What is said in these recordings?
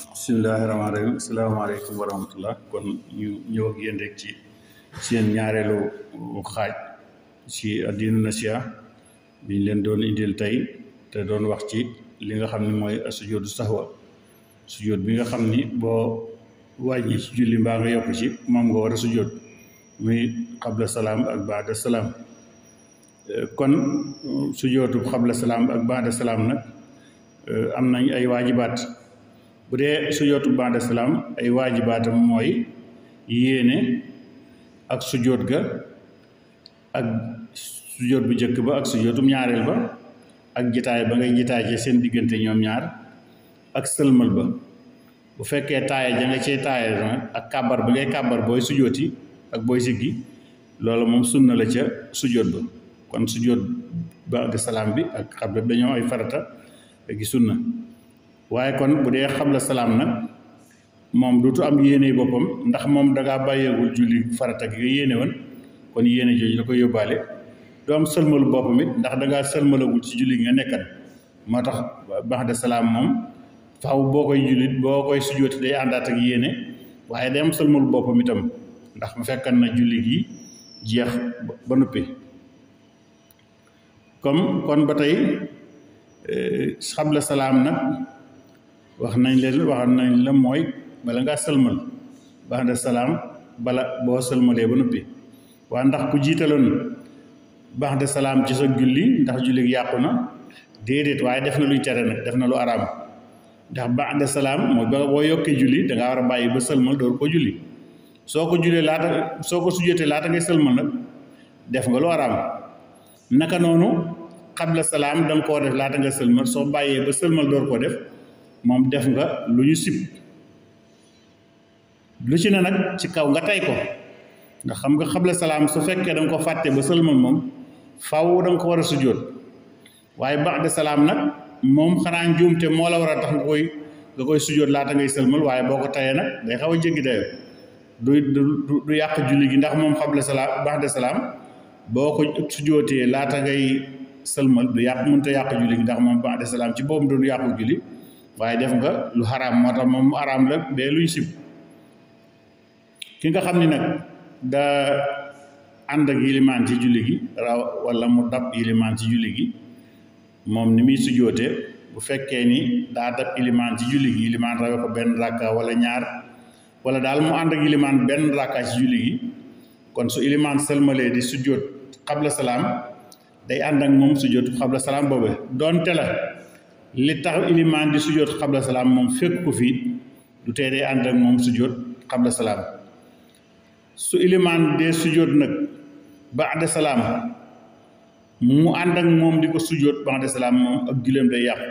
Bismillahirrahmanirrahim. Assalamualaikum warahmatullah. Kon ñu ñëw ak yéen rek ci seen ñaareelu xaaj ci addiinu nasiha biñ leen doon indil tey te doon wax ci li nga xam ne mooy sujoodu sahwa sujood bi nga xam ni boo wàññi ci julli mbaa nga yokk ci moom nga war a sujood muy qabla salaam ak baada salaam. Kon sujoodu qabla salaam ak baada salaam nag am nañ ay waajibaat. bu dee sujootu baada salaam ay waajibaatam mooy yéene ak sujoot ga ak sujoot bu njëkk ba ak sujootum ñaareel ba ak jitaay ba ngay jitaay ci seen diggante ñoom ñaar ak sëlmal ba bu fekkee taaya ja nga cee taaya nag ak kàbbar ba ngay kàbbar booy sujooti ak booy siggi loolu moom sunna la ca sujoot ba kon sujoot baada salaam bi ak xabla dañoo ay farata gi sunna waaye kon bu dee xabla salaam nag moom duutu am yéene boppam ndax moom dangaa bàyyeegul julli farata gi nga yéene woon kon yéene jooju la koy yóbbaale du am sëlmalu boppam it ndax dangaa sëlmalagul ci julli gi nga nekkan moo tax ba'da salaam moom faaw boo koy jullit boo koy sujooti day àndaat ak yéene waaye day am sëlmalu boppam itam ndax mu fekkan na julli gi jeex ba noppi comme kon ba tey xabla salaam nag waxoon nañ la mooy bala ngaa sëlmal ba'da salaam bala boo sëlmalee ba noppi waa ndax ku jiitaloon ba'da salaam ci sa julli ndax julli gi yàqu na déedéet waaye def na luy tere nag def na lu araam ndax ba'da salaam mooy ba boo yokkee julli dangaa war a bàyyi ba sëlmal door ko julli soo ko jullee soo ko sujjóotee laata ngay sëlmal nag def nga lu araam naka noonu xabla salaam danga koo def laata nga sëlmal soo bàyyee ba sëlmal door koo def moom def nga lu ñu sib lu ci ne nag ci kaw nga tey ko ndax xam nga xabla salaam su fekkee da nga ko fàtte ba sëlmal moom faw da nga ko war a sujjóot waaye ba'da salaam nag moom xanaa njuumte moo la war a tax nga koy sujjóot laata ngay sëlmal waaye boo ko tayee nag day xaw a jéggi dayo du yàq julli gi ndax moom xabla salaam ba'da salaam boo ko sujjóotee laata ngay sëlmal du yàq mënta yàq julli gi ndax moom ba'da salaam ci boobu du yàqu julli waaye def nga lu xaraam moo tax moom araam la bee luy sib ki nga xam ni nag da ànd ak yilimaan ci julli gi wala mu dab yilimaan ci julli gi moom ni muy sujjóote bu fekkee ni daa dab yilimaan ci julli gi yilimaan rawe ko benn rakka wala ñaar wala daal mu ànd ak yilimaan benn rakka ci julli gi kon su yilimaan sëlmalee di sujjóot xabla salaam day ànd ak moom sujjóot xabla salaam boobu doonte la li tax ilimaan di sujjóot xabla salaam moom fekk ko fii du tee day ànd ak moom sujjóot xabla salaam su ilimaan dee sujjóot nag ba'da salaam mu ànd ak moom di ko sujjóot ba'da salaam moom ak julleem day yàqu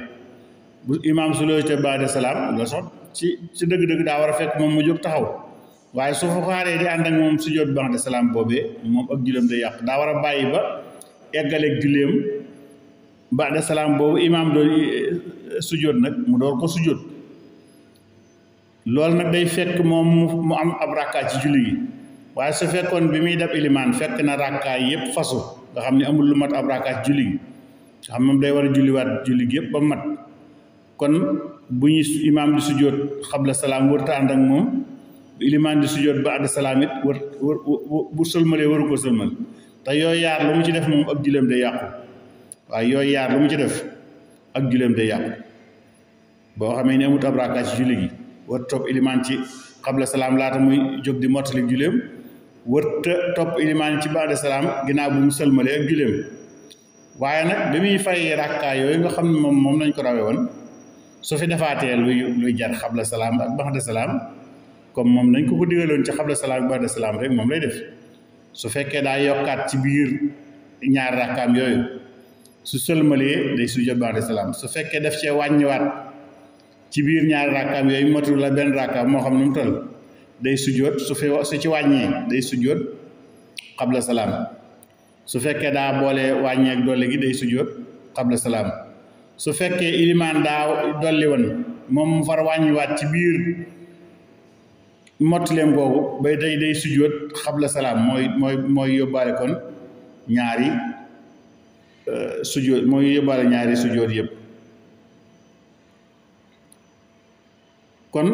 bu imaam su looy te ba'da salaam loolu sax ci dëgg-dëgg daa war a fekk moom mu jóg taxaw waaye su fa xaaree di ànd ak moom sujjóot ba'da salaam boobee moom ak julleem day yàqu daa war a bàyyi ba eggaleeg julleem ba'da salaam boobu imaam doon sujjóot nag mu door ko sujjóot loolu nag day fekk moom mu am ab rakkaay ci julli gi waaye su fekkoon bi muy dab ilimaan fekk na rakkaay yépp fasu nga xam ne amul lu mat ab rakkaay ci julli gi nga xam moom day war a julliwaat julli gi yépp ba mat kon bu ñu imaam di sujjóot xabla salaam wërta ànd ak moom bu ilimaan di sujjóot ba'da salaam it bu sëlmalee waru ko sëlmal te yooyu yaar lu mu ci def moom ak julleem day yàqu waaye yooyu yaar lu mu ci def ak julleem day yàqu boo xamee ne amut ab rakkaay ci julli gi war topp ilimaan ci xabla salaam laata muy jóg di mottali julleem war topp ilimaan ci ba'da salaam ginnaaw bu mu sëlmalee ak julleem waaye nag bi muy fay rakkaay yooyu nga xam ne moom nañ ko rawee woon su fi defaatee luy jar xabla salaam ak ba'da salaam comme moom nañ ko digaloon ci xabla salaam ak ba'da salaam rek moom lay def su fekkee daa yokkaat ci biir ñaar rakkaam yooyu su sëlmalee day sujjóot ba'da salaam su fekkee def cee wàññiwaat ci biir ñaari rakkaam yooyu matul la benn rakkaam moo xam nu mu toll day sujjóot su ci wàññee day sujjóot xabla salaam su fekkee daa boole wàññee ak dolli gi day sujjóot xabla salaam su fekkee ilimaan daa dolli woon moom mu far wàññiwaat ci biir mottaleem googu bay day sujjóot xabla salaam mooy yóbbaale kon ñaari sujjóot mooy yóbbaale ñaari sujjóot yëpp kon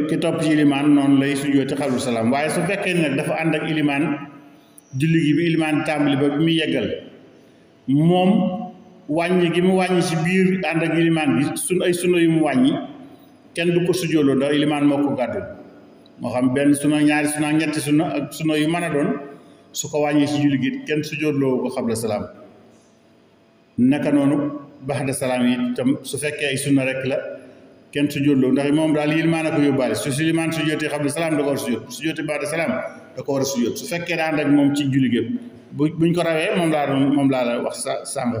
ki topp ci ilimaan noonu lay sujjóoti xabla salaam. waaye su fekkee nag dafa ànd ak ilimaan julli gi bi ilimaan tàmbali ba bi muy yeggal moom wàññi gi mu wàññi ci biir ànd ak ilimaan bi ay sunna yu mu wàññi kenn du ko sujjóoloo ndax ilimaan moo ko gàddu moo xam benn sunna ñaari sunna ñetti sunna ak sunna yu mën a doon su ko wàññee ci julli gi kenn sujjóoloo ko xabla salaam. naka noonu baxda salaam yi itam su fekkee ay sunna rek la kenn sujjóoloo ndax moom daal ilimaan a ko yóbbaale su ilimaan sujjóotee xabla salaam da ko war a sujjóot su sujjóotee baxda salaam da ko war a sujjóot su fekkee daa ànd ak moom ci julli gépp buñ ko rawee moom laa la wax sànq.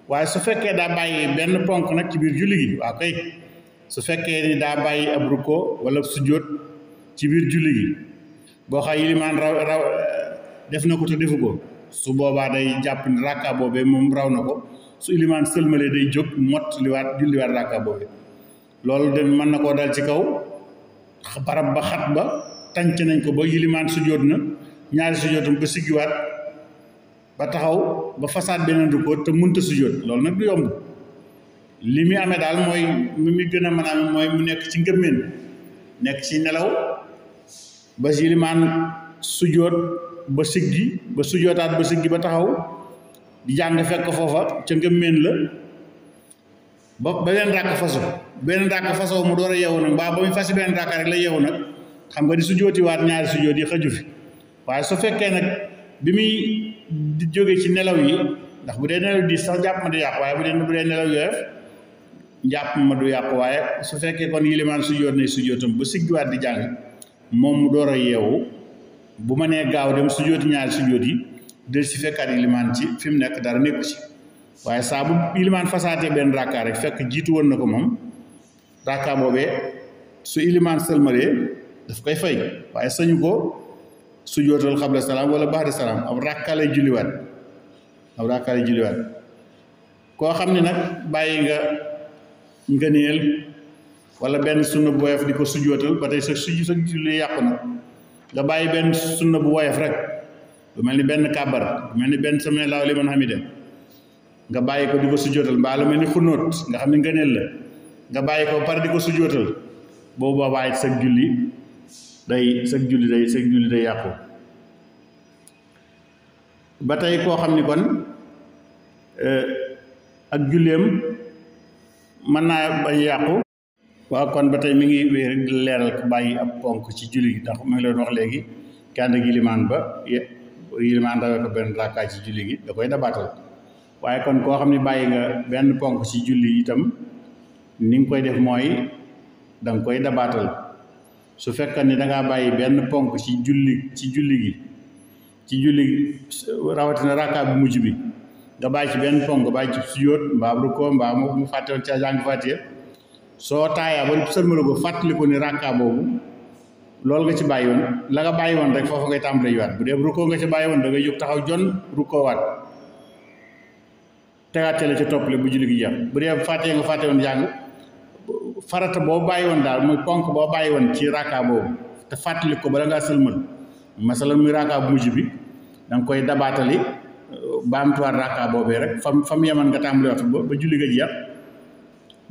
waaye su fekkee daa bàyyi benn ponk nag ci biir julli gi waaw kay su fekkee ni daa bàyyi ab rukkoo wala sujjóot ci biir julli gi boo xam ilimaan raw def na ko te defu ko su boobaa day jàpp ne rakka boobee moom raw na ko su ilimaan sëlmalee day jóg julliwaat rakka boobee loolu de mën na koo dal ci kaw barab ba xat ba tànc nañ ko ba ilimaan sujjóot na ñaari sujjóotam ba siggiwaat ba taxaw ba fasaat beneen rukkoo te mënta sujjóot loolu nag du yomb li muy amee daal mooy mi gën a mën a amee mooy mu nekk ci ngëmmeen nekk ci nelaw ba ilimaan sujjóot ba siggi ba sujjóotaat ba siggi ba taxaw di jàng fekk foofa ca ngëmmeen la ba beneen ràkk faso mu door a yeewu nag mbaa ba muy fasi beneen ràkk rek la yeewu nag xam nga di sujjóotiwaat ñaari sujjóot yi xëju fi waaye su fekkee nag bi muy di jóge ci nelaw yi ndax bu dee nelaw di sax jàpp ma du yàqu waaye bu dee nelaw yoyof jàpp ma du yàqu waaye su fekkee kon yilimaan sujjóot ne sujjóotam ba siggiwaat di jàng moom mu door a yeewu bu ma nee gaaw dem sujjóoti ñaari sujjóot yi del si fekkaat yilimaan ci fi mu nekk dara nekku ci waaye saa bu yilimaan fasaatee benn rakka rek fekk jiitu woon na ko moom rakka boobee su yilimaan sëlmalee daf koy fay waaye sañu ko sujjóotal xabla salaam wala baxda salaam ab rakka lay julliwaat koo xam ne nag bàyyi nga ngëneel wala benn sunna bu woyof di ko sujjóotal ba tey sa julli yàqu na nga bàyyi benn sunna bu woyof rek lu mel ni benn kàbbar lu mel ni benn sami Allaahu liman hamidah nga bàyyi ko di ko sujjóotal mbaa lu mel ni xunóot nga xam ne ngëneel la nga bàyyi ko pare di ko sujjóotal boobu boobaa it sag julli day yàqu. ba tey koo xam ni kon ak julleem mën naa bañ yàqu waaw kon ba tey mi ngi wéy rek di leeral ko bàyyi ab ponk ci julli gi ndax mu ngi leen wax léegi ki ànd ak yilimaan ba yilimaan rawee ko benn rakkaa ci julli gi da koy dabaatal waaye kon koo xam ne bàyyi nga benn ponk ci julli itam ni nga koy def mooy danga koy dabaatal su fekkee ni dangaa bàyyi benn ponk ci julli gi rawatina rakkaa bu mujj bi nga bàyyi ci benn ponk bàyyi ci sujjóot mbaa rukkoo mbaa mu fàtte woon ca jàng Faatiha soo taayaa ba sëlmala ko fàttaliku ni rakkaa boobu loolu nga ci bàyyi woon la nga bàyyi woon rek foofu ngay tàmbalee waat bu dee rukkoo nga ci bàyyi woon da ngay jóg taxaw jon rukkoo waat tegaat ca la ca toppale bu julli gi jeex bu dee Faatiha nga fàtte woon jàng farata boo bàyyi woon daal muy ponk boo bàyyi woon ci rakkaa boobu te fàttali ko bala ngaa sëlmal masalan muy rakkaa bu mujj bi da nga koy dabaatali baamtuwaat rakkaa boobee rek fam yaman nga tàmbali waxtu ba julli ga jeex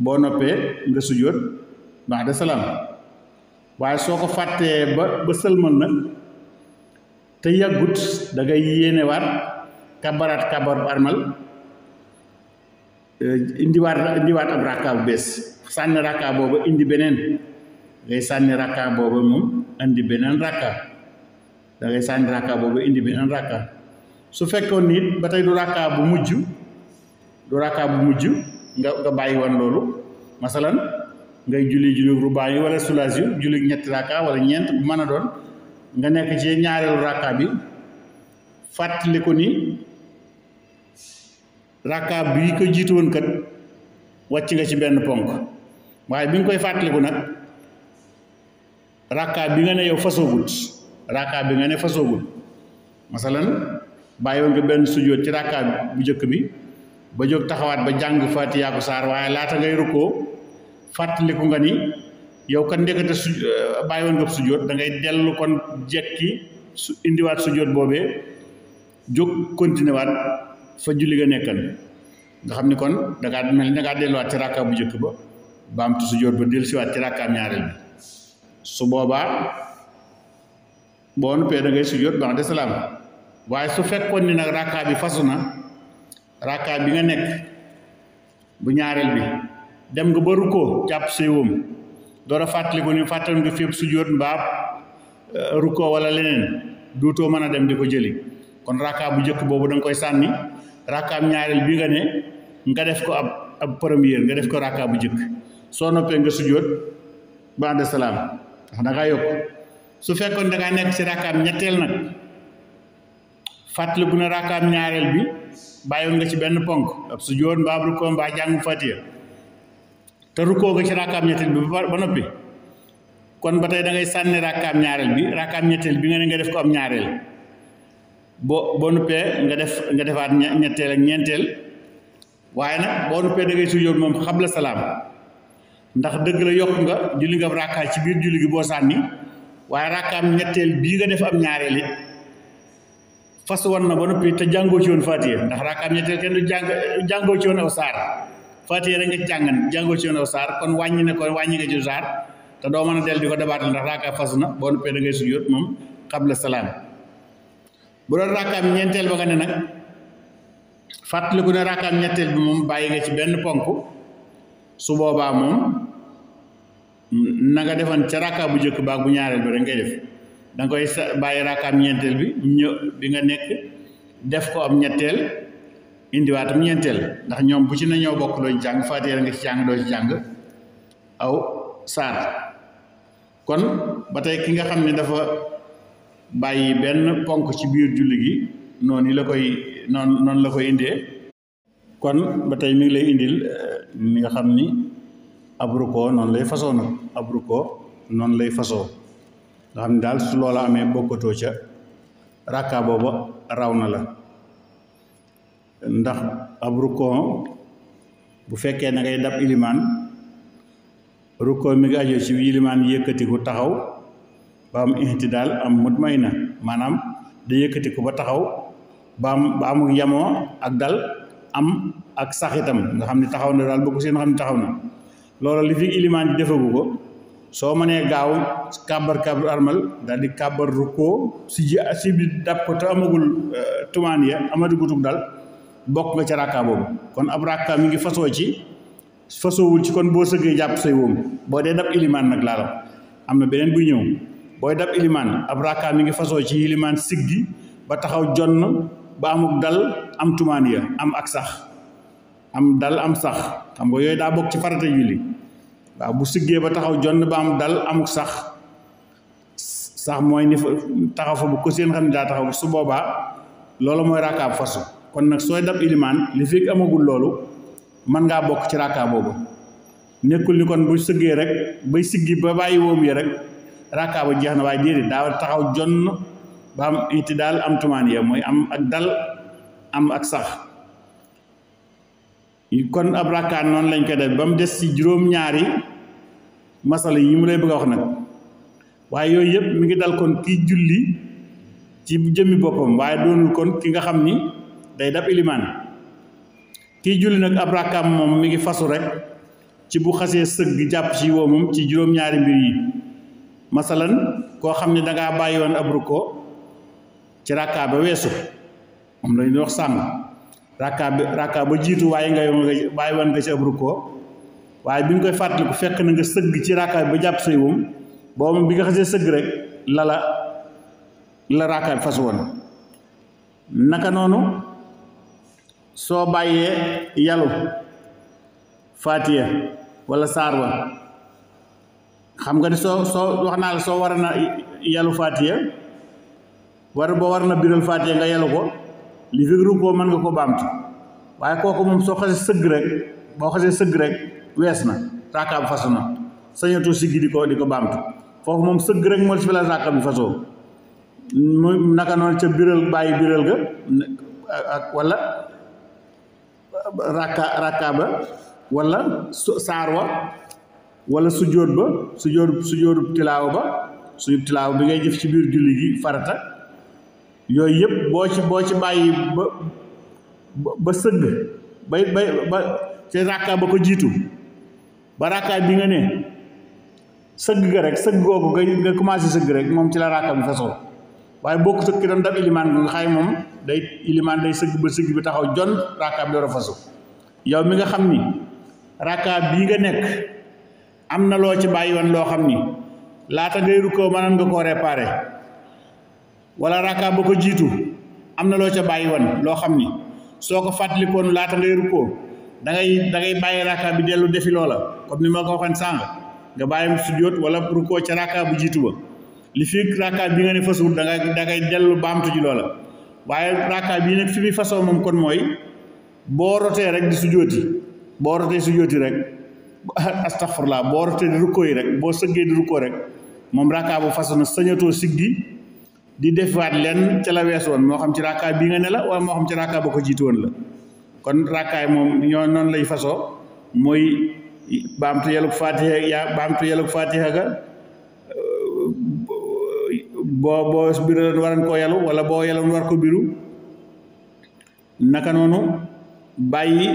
boo noppee nga sujjóot ba'da salaam waaye soo ko fàttee ba sëlmal nag te yàggut da ngay yéenewaat kabaraat kabar bu armal indiwaat ab rakkaa bu bees sànni rakkaa booba indi beneen ngay sànni rakkaa booba moom indi beneen rakkaa da ngay sànni rakkaa booba indi beneen rakkaa su fekkoon nit ba tey du rakkaa bu mujj nga bàyyi woon loolu masalan ngay julli rubaa yi wala sulaas yu julli ñetti rakkaa wala ñeent bu mën a doon nga nekk ci ñaareelu rakkaa bi fàttali ko ni rakkaa bi ko jiitu woon kat wàcc nga ci benn ponk waaye bi nga koy fàttaliku nag rakkaa bi nga ne yow fasoogut masalan bàyyi woon nga benn sujjóot ci rakkaa bu njëkk bi ba jóg taxawaat ba jàng Faatiha ko saar waaye laata ngay rukkoo fàttaliku nga ni yow kan ndekete bàyyi woon nga sujjóot da ngay dellu kon jekki indiwaat sujjóot boobee jóg continué waat fa julli nga nekkan nga xam ni kon dangaa mel ni dangaa delluwaat ci rakka bu njëkk ba baamtu sujjóot ba dellusiwaat ci rakkaam ñaareel bi su boobaa boo noppee da ngay sujjóot ba'da salaam waaye su fekkoon ni nag rakkaa bi fasu na rakkaa bi nga nekk bu ñaareel bi dem nga ba rukkoo jàpp say wóom door a fàttaliku ni fàttal nga fépp sujjóot mbaa rukkoo wala leneen duutoo mën a dem di ko jëli kon rakkaa bu njëkk boobu da nga koy sànni rakkaam ñaareel bi nga ne nga def ko ab première nga def ko rakkaa bu njëkk soo noppee nga sujjóot ba'da salaam ndax da ngaa yokk su fekkoon da ngaa nekk ci rakkaam ñetteel nag fàttaliku na rakkaam ñaareel bi bàyyoon nga ci benn ponk ab sujjóot mbaa rukkoo mbaa jàng Faatiha te rukkoo nga ci rakkaam ñetteel bi ba noppi kon ba tey da ngay sànni rakkaam ñaareel bi rakkaam ñetteel bi nga ne nga def ko am ñaareel boo noppee nga defaat ñetteel ak ñeenteel waaye nag boo noppee da ngay sujjóot moom xabla salaam ndax dëgg la yokk nga julli nga rakkaa ci biir julli gi boo sànni waaye rakkaam ñetteel bii nga def am ñaareel it fas woon na ba noppi te jàngoo ci woon Faatiha ndax rakkaam ñetteel kenn du jàngoo ci woon aw saar Faatiha rek nga ci jàngoo ci woon aw saar kon wàññi nga ci saar te doo mën a del di ko dabaatal ndax rakkaa fas na boo noppee da ngay sujjóot moom xabla salaam bu doon rakkaam ñeenteel ba nga ne nag fàttaliku ne rakkaam ñetteel bi moom bàyyi nga ci benn ponk su boobaa moom na nga defoon ca rakkaa bu njëkk baag bu ñaareel bi rek ngay def da nga koy bàyyi rakkaam ñeenteel bi bi nga nekk def ko am ñetteel indiwaatam ñeenteel ndax ñoom bu ci na ñoo bokk doo ci jàng Faatiha nga ci jàng doo ci jàng aw saar kon ba tey ki nga xam ne dafa bàyyi benn ponk ci biir julli gi noonu la koy indee kon ba tey mi ngi lay indil mi nga xam ni ab rukkoo noonu lay fasoo nag ab rukkoo noonu lay fasoo nga xam ne daal su loola amee bokkatoo ca rakka booba raw na la ndax ab rukkoo bu fekkee na ngay dab ilimaan rukkoo mi ngi ajoo ci ilimaan yëkkatiku taxaw ba am ihtidaal am mutmaina maanaam da yëkkatiku ba taxaw ba amul yamoo ak dal am ak saxitam nga xam ne taxaw na daal boo ko seen xam ne taxaw na loolu li fi ilimaan di defagu ko soo mënee gaaw kàbbar armal daal di kàbbar rukkoo si bi dab ko te amagul tumaan ya amadugutug dal bokk nga ca rakka boobu kon ab rakka mi ngi fasoowul ci kon boo sëggee jàpp say wóom boo dee dab ilimaan nag laalam am na beneen buy ñëw booy dab ilimaan ab rakka mi ngi fasoo ci ilimaan siggi ba taxaw jonn ba amuk dal am tumaan ya am ak sax am dal am sax xam nga yooyu daa bokk ci farata julli waaw bu siggee ba taxaw jonn ba am dal amuk sax mooy ni fa taxaw fa bu ko seen xam ne daa taxaw su boobaa loolu mooy rakkaab fasu kon nag sooy dab ilimaan li fekk amagul loolu mën ngaa bokk ci rakkaa boobu nekkul ni kon bu sëggee rek bay siggi ba bàyyi wóom yi rek rakkaa ba jeex na waaye déedéet daa taxaw jonn ba am itidaal am tumaan ya mooy am ak dal am ak sax kon ab rakkaa noonu lañ koy def ba mu des ci juróom-ñaari masala yi mu lay bëgg a wax nag waaye yooyu yëpp mi ngi dal kon kii julli ci jëmmi boppam waaye doonul kon ki nga xam ni day dab ilimaan kii julli nag ab rakkaam moom mi ngi fasu rek ci bu xasee sëgg jàpp ci woomam ci juróom-ñaari mbir yi masalan koo xam ne dangaa bàyyi woon ab rukkoo ci rakkaa ba weesu moom lañuy wax sàmm rakkaa ba jiitu waaye nga bàyyi woon nga ci ab rukkoo waaye bi nga koy fàttaliku fekk na nga sëgg ci rakkaa ba jàpp say woom boobu bi nga xasee sëgg rek la rakkaa bi fasu woon naka noonu soo bàyyee yalu Faatiha wala saar wa xam nga ni soo wax naa la soo war na yalu Faatiha war na biral Faatiha nga yalu ko li fi rukkoo mën nga ko baamtu waaye kooku moom soo xasee sëgg rek boo xasee sëgg rek wees na rakkaa bi fasu na sañatu siggi di ko baamtu foofu moom sëgg rek moo ci fi la rakkaa bi fasoo mu naka noonu ca bàyyi biral ga ak wala rakka ba wala saar wa wala sujjóotu tilaaw bi ngay jëf ci biir julli gi farata yooyu yëpp boo ci bàyyi ba sëgg ba ci rakka ba ko jiitu ba raakaay bi nga ne sëgg ga rek sëgg googu nga commencé sëgg rek moom ci la raakaay bi fasoo waaye bokkut ak ki doon dab ilimaan bi nga xay moom day ilimaan day sëgg ba sëgg bi taxaw jon raakaay bi door a fasu yow mi nga xam ni raakaay bii nga nekk am na loo ci bàyyi woon loo xam ni laata ngay rukkoo mënoon nga koo réparé wala raakaay ba ko jiitu am na loo ca bàyyi woon loo xam ni soo ko fàttalikoon laata ngay rukkoo da ngay bàyyi raakaay bi dellu defi loola comme ni ma ko waxoon sànq nga bàyyi sujjóot wala rukkoo ca raakaay bu jiitu ba li fi raakaay bi nga ne fasuwul da ngay dellu baamtu ji loola waaye raakaay bii nag fi muy fasoo moom kon mooy boo rotee rek di sujjóoti rek astaghfirullah boo rotee di rukkoo yi rek boo sëggee di rukkoo rek moom raakaay bu fasu na sañatoo siggi di defaat leen ca la wees woon moo xam ci raakaay bii nga ne la wala moo xam ci raakaay ba ko jiitu woon la kon raakaay moom ñoo noonu lay fasoo mooy baamtu yelug fatiha ga boo biroon waran koo yelu wala boo yeloon war ko biru naka noonu bàyyi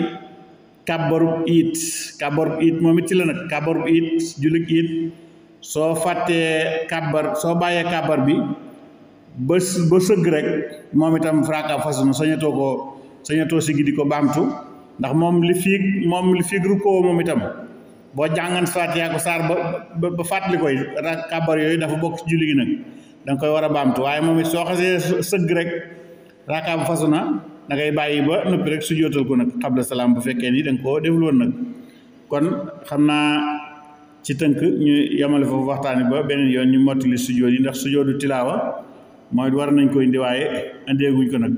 kàbbarub iit moom it ci la nag kàbbarub iit jullit iit soo fàttee kàbbar soo bàyyee kàbbar bi ba sëgg rek moom itam raakaay fasu na sañatoo sigi di ko baamtu ndax moom li fiig rukkoo moom itam boo jàngan Faatiha ko saar ba fàttali koy kàbbar yooyu dafa bokk ci julli gi nag danga koy war a baamtu waaye moom it soo xasee sëgg rek raakaay bu fasu na da ngay bàyyi ba noppi rek sujjóotal ko nag xabla salaam bu fekkee ni danga koo deful woon nag kon xam naa ci tënk ñu yemale foofu waxtaani ba beneen yoon ñu mottali sujjóot yi ndax sujjóotu tilaawa mooy war nañ ko indi waaye indeeguñ ko nag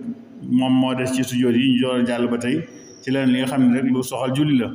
moom moo des ci sujjóot yi ñu door a jàll ba tey ci leneen li nga xam ne rek lu soxal julli la